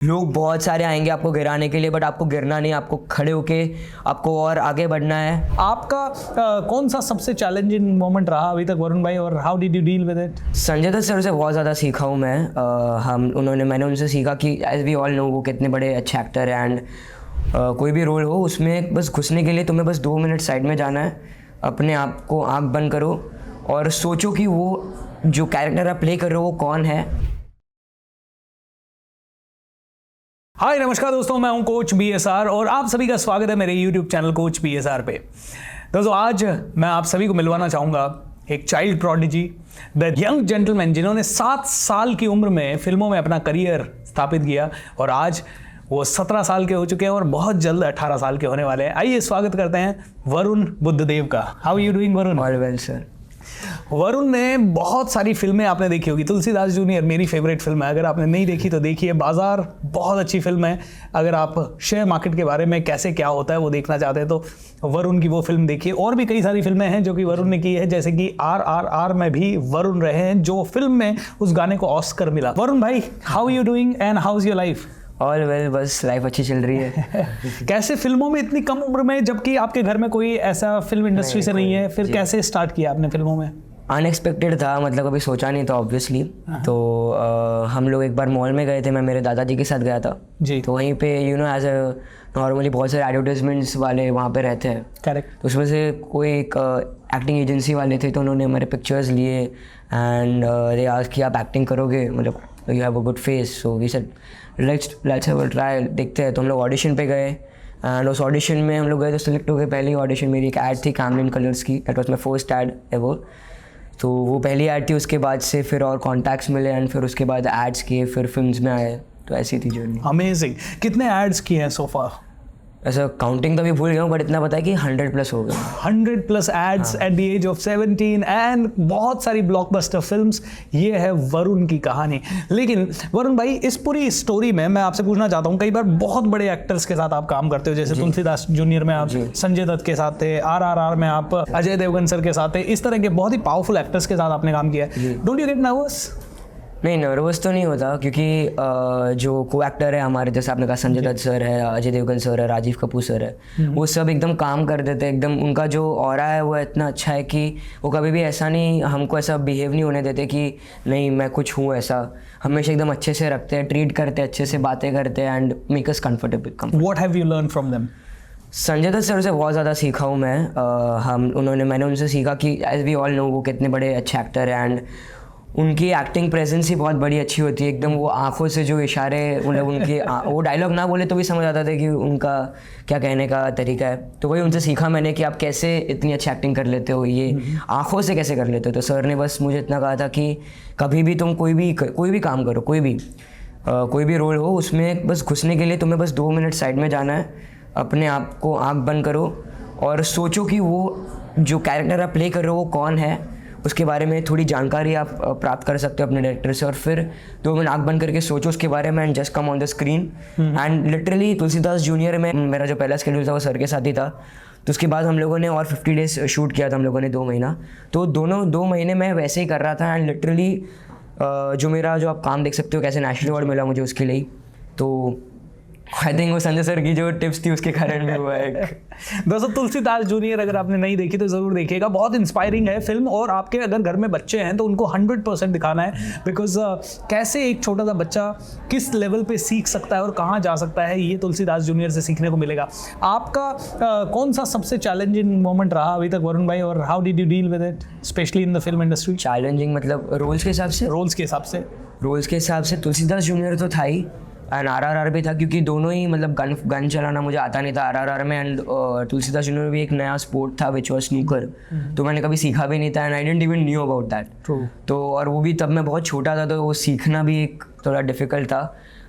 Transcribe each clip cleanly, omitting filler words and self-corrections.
लोग बहुत सारे आएंगे आपको गिराने के लिए, बट आपको गिरना नहीं, आपको खड़े होके आपको और आगे बढ़ना है। आपका कौन सा सबसे चैलेंजिंग मोमेंट रहा अभी तक वरुण भाई, और how did you deal with it? Sanjay Dutt sir से बहुत ज़्यादा सीखा हूँ मैं। मैंने उनसे सीखा कि एज वी ऑल नो वो कितने बड़े अच्छे एक्टर हैं, एंड कोई भी रोल हो उसमें बस घुसने के लिए तुम्हें बस 2 मिनट साइड में जाना है, अपने आप को आँख बंद करो और सोचो कि वो जो कैरेक्टर आप प्ले कर रहे हो वो कौन है। हाय नमस्कार दोस्तों, मैं हूं कोच BSR और आप सभी का स्वागत है मेरे YouTube चैनल कोच BSR पे। दोस्तों आज मैं आप सभी को मिलवाना चाहूँगा एक child prodigy, the young gentleman जिन्होंने 7 साल की उम्र में फिल्मों में अपना करियर स्थापित किया और आज वो 17 साल के हो चुके हैं और बहुत जल्द 18 साल के होने वाले हैं। आइए स्वागत करते हैं वरुण बुद्धदेव का। How you doing Varun? All well sir. Varun ने बहुत सारी फिल्में आपने देखी होगी। तुलसीदास जूनियर मेरी फेवरेट फिल्म है, अगर आपने नहीं देखी तो देखिए। बाजार बहुत अच्छी फिल्म है। अगर आप शेयर मार्केट के बारे में कैसे क्या होता है वो देखना चाहते हैं तो वरुण की वो फिल्म देखिए। और भी कई सारी फिल्में हैं जो कि वरुण ने की है, जैसे कि RRR में भी वरुण रहे हैं, जो फिल्म में उस गाने को ऑस्कर मिला। वरुण भाई, how you doing and how is your life? All well, बस लाइफ अच्छी चल रही है। कैसे फिल्मों में इतनी कम उम्र में, जबकि आपके घर में कोई ऐसा फिल्म इंडस्ट्री से नहीं है, फिर कैसे स्टार्ट किया आपने फिल्मों में? अनएक्सपेक्टेड था, मतलब कभी सोचा नहीं था ऑब्वियसली। तो हम लोग एक बार मॉल में गए थे, मैं मेरे दादाजी के साथ गया था जी। तो वहीं पे एज अ नॉर्मली बहुत सारे एडवर्टाइजमेंट्स वाले वहाँ पे रहते हैं। करेक्ट। तो उसमें से कोई एक एक्टिंग एजेंसी वाले थे, तो उन्होंने हमारे पिक्चर्स लिए एंड दे आस्क्ड कि आप एक्टिंग करोगे, मतलब you have a good face. So we said let's have a try, देखते हैं। तो हम लोग ऑडिशन पे गए एंड उस ऑडिशन में हम लोग गए तो सिलेक्ट हो गए। पहली ऑडिशन मेरी एक ऐड थी कैमलिन कलर्स की, that was my first aid ever. तो वो पहली ऐड थी, उसके बाद से फिर और कॉन्टैक्ट्स मिले एंड फिर उसके बाद एड्स किए, फिर फिल्म्स में आए। तो ऐसी थी जर्नी। अमेजिंग। कितने एड्स किए हैं सो फार? ऐसा काउंटिंग तो भी भूल गया हूँ, बट इतना पता है कि 100+ हो गए। 100+ ads at the age of 17 and बहुत सारी ब्लॉकबस्टर फिल्म्स। ये है वरुण की कहानी। लेकिन वरुण भाई, इस पूरी स्टोरी में मैं आपसे पूछना चाहता हूँ, कई बार बहुत बड़े एक्टर्स के साथ आप काम करते हो, जैसे तुलसीदास जूनियर में आप संजय दत्त के साथ थे, RRR में आप अजय देवगन सर के साथ थे, इस तरह के बहुत ही पावरफुल एक्टर्स के साथ आपने काम किया है। Don't you get nervous? नहीं, नर्वस तो नहीं होता, क्योंकि जो को एक्टर है हमारे, जैसे आपने कहा संजय दत्त सर है, अजय देवगन सर है, राजीव कपूर सर है, वो सब एकदम काम कर देते हैं। एकदम उनका जो ऑरा है वो इतना अच्छा है कि वो कभी भी ऐसा नहीं, हमको ऐसा बिहेव नहीं होने देते कि नहीं मैं कुछ हूँ ऐसा। हमेशा एकदम अच्छे से रखते हैं, ट्रीट करते हैं, अच्छे से बातें करते हैं and make us comfortable. What have you learn from them? Sanjay Dutt sir से बहुत ज़्यादा सीखा हूँ मैं। मैंने उनसे सीखा कि एज वी ऑल नो वो कितने बड़े अच्छे एक्टर हैं, एंड उनकी एक्टिंग प्रेजेंस ही बहुत बड़ी अच्छी होती है। एकदम वो आंखों से जो इशारे, मतलब उनकी वो डायलॉग ना बोले तो भी समझ आता था कि उनका क्या कहने का तरीका है। तो वही उनसे सीखा मैंने कि आप कैसे इतनी अच्छी एक्टिंग कर लेते हो, ये आंखों से कैसे कर लेते हो। तो सर ने बस मुझे इतना कहा था कि कभी भी तुम कोई भी काम करो, कोई भी रोल हो, उसमें बस घुसने के लिए तुम्हें बस 2 मिनट साइड में जाना है, अपने आप को आँख बंद करो और सोचो कि वो जो कैरेक्टर आप प्ले कर रहे हो वो कौन है, उसके बारे में थोड़ी जानकारी आप प्राप्त कर सकते हो अपने डायरेक्टर से। और फिर 2 मिनट आँख बंद करके सोचो उसके बारे में and just come on the screen. And literally Tulsidas junior में मेरा जो पहला स्केड्यूल था वो सर के साथ ही था। तो उसके बाद हम लोगों ने और 50 डेज शूट किया था हम लोगों ने, 2 महीना। तो दोनों 2 महीने में वैसे ही कर रहा था एंड लिटरली जो आप काम देख सकते हो कैसे नेशनल अवार्ड मिला मुझे उसके लिए। तो आई थिंक वो संजय सर की जो टिप्स थी उसके कारण भी हुआ है। दोस्तों तुलसीदास जूनियर अगर आपने नहीं देखी तो ज़रूर देखिएगा, बहुत इंस्पायरिंग है फिल्म। और आपके अगर घर में बच्चे हैं तो उनको 100% दिखाना है, बिकॉज कैसे एक छोटा सा बच्चा किस लेवल पे सीख सकता है और कहाँ जा सकता है, ये तुलसीदास जूनियर से सीखने को मिलेगा। आपका कौन सा सबसे चैलेंजिंग मोमेंट रहा अभी तक वरुण भाई, और how did you deal with it specially in the film industry? Challenging मतलब रोल्स के हिसाब से तुलसीदास जूनियर तो था ही एंड RRR भी था, क्योंकि दोनों ही मतलब गन चलाना मुझे आता नहीं था RRR में, एंड तुलसीदास जूनियर में भी एक नया स्पोर्ट था विच वाज स्नूकर। तो मैंने कभी सीखा भी नहीं था and I didn't even knew about that. तो और वो भी तब मैं बहुत छोटा था, तो वो सीखना भी एक थोड़ा डिफिकल्ट था।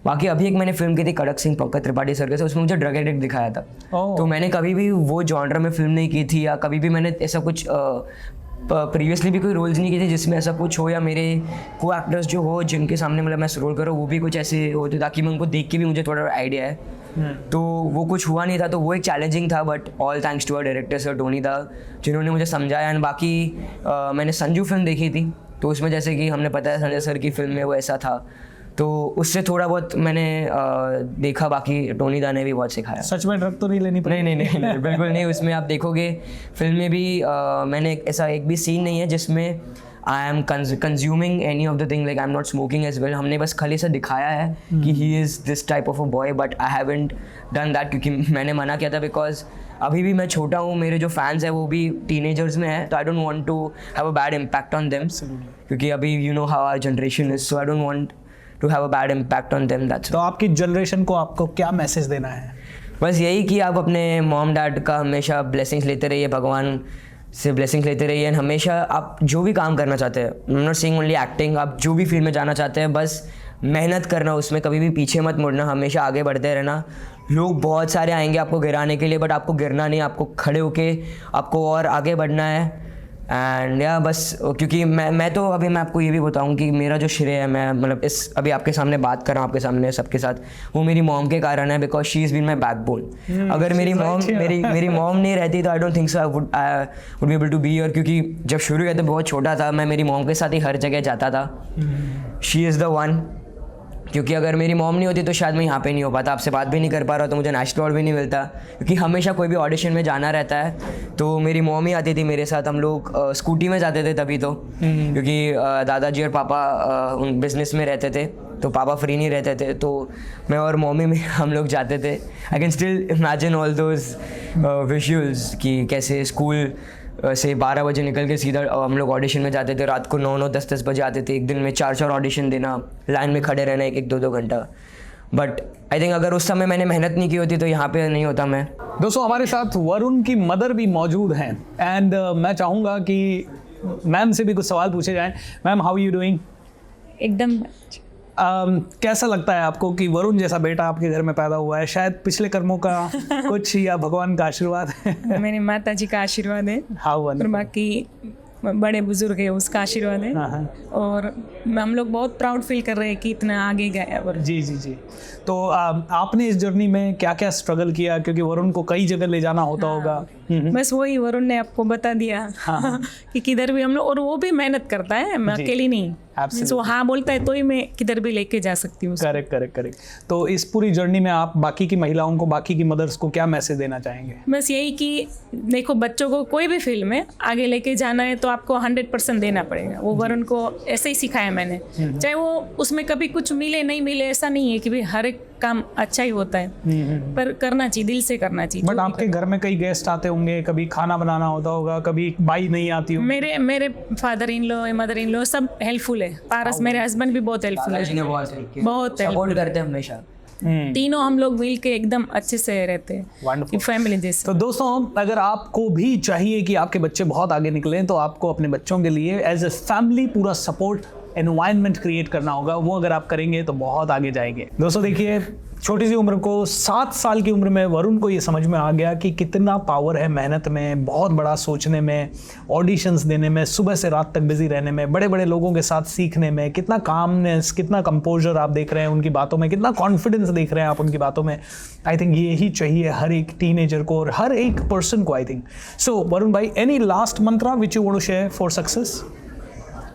बाकी अभी एक मैंने फिल्म की थी कड़क सिंह पंकज त्रिपाठी सर के साथ, उसमें मुझे ड्रग एडिक्ट दिखाया था। तो मैंने कभी भी वो जॉनर में फिल्म नहीं की थी, या कभी भी मैंने ऐसा कुछ प्रीवियसली भी कोई रोल्स नहीं किए थे जिसमें ऐसा कुछ हो, या मेरे को एक्टर्स जो हो जिनके सामने मतलब मैं रोल करूँ वो भी कुछ ऐसे होते ताकि मैं उनको देख के भी मुझे थोड़ा आइडिया है। तो वो कुछ हुआ नहीं था, तो वो एक चैलेंजिंग था। But all thanks to our director sir Tony da, जिन्होंने मुझे समझाया। एंड बाकी मैंने संजू फिल्म देखी थी, तो उसमें जैसे कि हमने पता है संजय सर की फिल्म में वो ऐसा था, तो उससे थोड़ा बहुत मैंने देखा, बाकी टोनी दा ने भी बहुत सिखाया। सच में ड्रग तो नहीं लेनी पड़ी? नहीं, बिल्कुल नहीं। उसमें आप देखोगे फिल्म में भी मैंने ऐसा एक भी सीन नहीं है जिसमें I am consuming any of the thing, like I am not smoking as well. हमने बस खाली से दिखाया है कि he is this type of a boy, but I haven't done that, क्योंकि मैंने मना किया था बिकॉज अभी भी मैं छोटा हूँ, मेरे जो फैंस हैं वो भी टीनेजर्स में है, तो I don't want to have a bad impact on them, क्योंकि अभी you know how our generation is, so I don't want to have a bad impact on them. That's तो आपकी जनरेशन को आपको क्या मैसेज देना है? बस यही कि आप अपने मॉम डैड का हमेशा ब्लेसिंग्स लेते रहिए, भगवान से ब्लेसिंग्स लेते रहिए, एंड हमेशा आप जो भी काम करना चाहते हैं, आई am not saying only acting, आप जो भी फील्ड में जाना चाहते हैं बस मेहनत करना, उसमें कभी भी पीछे मत मुड़ना, हमेशा आगे बढ़ते रहना। लोग बहुत सारे आएंगे आपको गिराने के लिए, बट आपको गिरना नहीं, आपको खड़े होके आपको और आगे बढ़ना है। एंड या बस, क्योंकि मैं तो अभी मैं आपको ये भी बताऊं कि मेरा जो श्रेय है, मैं मतलब इस अभी आपके सामने बात कर रहा हूँ, आपके सामने सबके साथ, वो मेरी मॉम के कारण है, because she is been my backbone. अगर मेरी मॉम नहीं रहती तो I don't think so I would be able to be here, क्योंकि जब शुरू किया तो बहुत छोटा था मैं, मेरी मॉम के साथ ही हर जगह जाता था। शी इज़ द वन, क्योंकि अगर मेरी मॉम नहीं होती तो शायद मैं यहाँ पे नहीं हो पाता, आपसे बात भी नहीं कर पा रहा, तो मुझे नेशनल अवार्ड भी नहीं मिलता, क्योंकि हमेशा कोई भी ऑडिशन में जाना रहता है तो मेरी मॉम ही आती थी मेरे साथ। हम लोग स्कूटी में जाते थे तभी तो, क्योंकि दादाजी और पापा उन बिजनेस में रहते थे, तो पापा फ्री नहीं रहते थे, तो मैं और मॉमी में हम लोग जाते थे। I can still imagine all those visuals कि कैसे स्कूल से 12 बजे निकल के सीधा हम लोग ऑडिशन में जाते थे, रात को 9-9 10-10 बजे आते थे, एक दिन में 4-4 ऑडिशन देना, लाइन में खड़े रहना 1-1 2-2 घंटा। बट आई थिंक अगर उस समय मैंने मेहनत नहीं की होती तो यहाँ पे नहीं होता मैं। दोस्तों हमारे साथ वरुण की मदर भी मौजूद हैं, एंड मैं चाहूँगा कि मैम से भी कुछ सवाल पूछे जाएं। Ma'am, how you doing? एकदम कैसा लगता है आपको कि वरुण जैसा बेटा आपके घर में पैदा हुआ है? शायद पिछले कर्मों का कुछ या भगवान का आशीर्वाद है? मेरी माता जी का आशीर्वाद है हाँ और बाकी बड़े बुजुर्ग है उसका आशीर्वाद है, और हम लोग बहुत प्राउड फील कर रहे हैं कि इतना आगे गया। और जी। तो आपने इस जर्नी में क्या क्या स्ट्रगल किया, क्योंकि वरुण को कई जगह ले जाना होता होगा? बस वही वरुण ने आपको बता दिया कि किधर भी हम लोग, और वो भी मेहनत करता है, मैं अकेली नहीं। वो हाँ बोलता है तो ही मैं किधर भी लेके जा सकती हूँ। करेक्ट। तो इस पूरी जर्नी में आप बाकी की महिलाओं को, बाकी की मदर्स को क्या मैसेज देना चाहेंगे? बस यही कि देखो, बच्चों को कोई भी फील्ड में आगे लेके जाना है तो आपको 100% देना पड़ेगा। वो वरुण को ऐसे ही सिखाया मैंने, चाहे वो उसमें कभी कुछ मिले नहीं मिले, ऐसा नहीं है कि भाई हर एक काम अच्छा ही होता है, पर करना चाहिए, दिल से करना चाहिए। बट आपके घर में कई गेस्ट आते होंगे, कभी खाना बनाना होता होगा, कभी बाई नहीं आती होगी। मेरे father in law, mother in law सब हेल्पफुल है। पारस मेरे हस्बैंड भी बहुत हेल्पफुल है, बहुत सपोर्ट करते हैं हमेशा। तीनों हम लोग मिल के एकदम अच्छे से रहते हैं, फैमिली जैसे। तो दोस्तों, अगर आपको भी चाहिए कि आपके बच्चे बहुत आगे निकलें, तो आपको अपने बच्चों के लिए एज ए फैमिली पूरा सपोर्ट एनवायरनमेंट क्रिएट करना होगा। वो अगर आप करेंगे तो बहुत आगे जाएंगे। दोस्तों देखिए, छोटी सी उम्र को 7 साल की उम्र में वरुण को ये समझ में आ गया कि कितना पावर है मेहनत में, बहुत बड़ा सोचने में, ऑडिशंस देने में, सुबह से रात तक बिजी रहने में, बड़े बड़े लोगों के साथ सीखने में, कितना कामनेस, कितना कंपोजर आप देख रहे हैं उनकी बातों में, कितना कॉन्फिडेंस देख रहे हैं आप उनकी बातों में। आई थिंक ये ही चाहिए हर एक टीनेजर को और हर एक पर्सन को, आई थिंक। सो वरुण भाई, any last mantra which you want to share for success?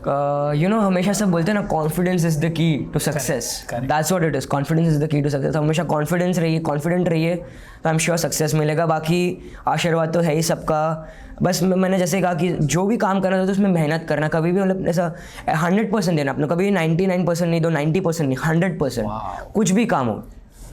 You know, हमेशा सब बोलते हैं ना, confidence is the key to success. That's what it is, confidence is the key to success. हमेशा confidence रहिए, confident रहिए, तो आई एम श्योर सक्सेस मिलेगा। बाकी आशीर्वाद तो है ही सबका। बस मैंने जैसे कहा कि जो भी काम करना था तो उसमें मेहनत करना, कभी भी मतलब ऐसा 100% देना अपना, कभी 99% नहीं दो, 90% नहीं, 100%। कुछ भी काम हो,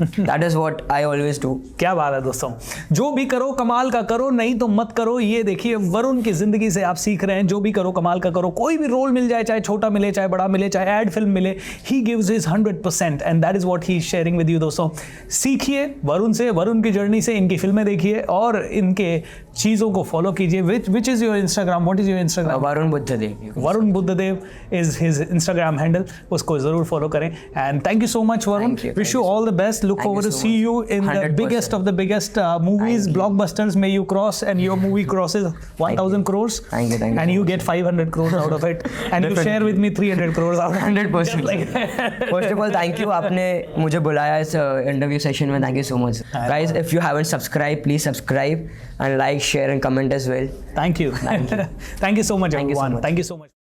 That is what I always do. क्या बात है दोस्तों, जो भी करो कमाल का करो, नहीं तो मत करो। ये देखिए, वरुण की जिंदगी से आप सीख रहे हैं, जो भी करो कमाल का करो। कोई भी रोल मिल जाए, चाहे छोटा मिले, चाहे बड़ा मिले, चाहे एड फिल्म मिले, he gives his 100% and that is what he is sharing with you। दोस्तों सीखिए वरुण से, वरुण की जर्नी से, इनकी फिल्में देखिए और इनके चीज़ों को फॉलो कीजिए। Which is your Instagram? What is your Instagram? Varun Buddhadev. Varun Buddhadev is his Instagram handle, उसको जरूर फॉलो करें। And thank you so much Varun, wish you all the best, look forward to see you in the 100%. biggest of the biggest movies, blockbusters. May you cross and your movie crosses 1,000 crores. Thank you. And you get 500 crores out of it. And you share with me 300 crores out of it. 100%. First of all, thank you. आपने मुझे बुलाया इस interview session में. Thank you so much. Guys, if you haven't subscribed, please subscribe and like, share and comment as well. Thank you. Thank you so much, everyone. Thank you so much.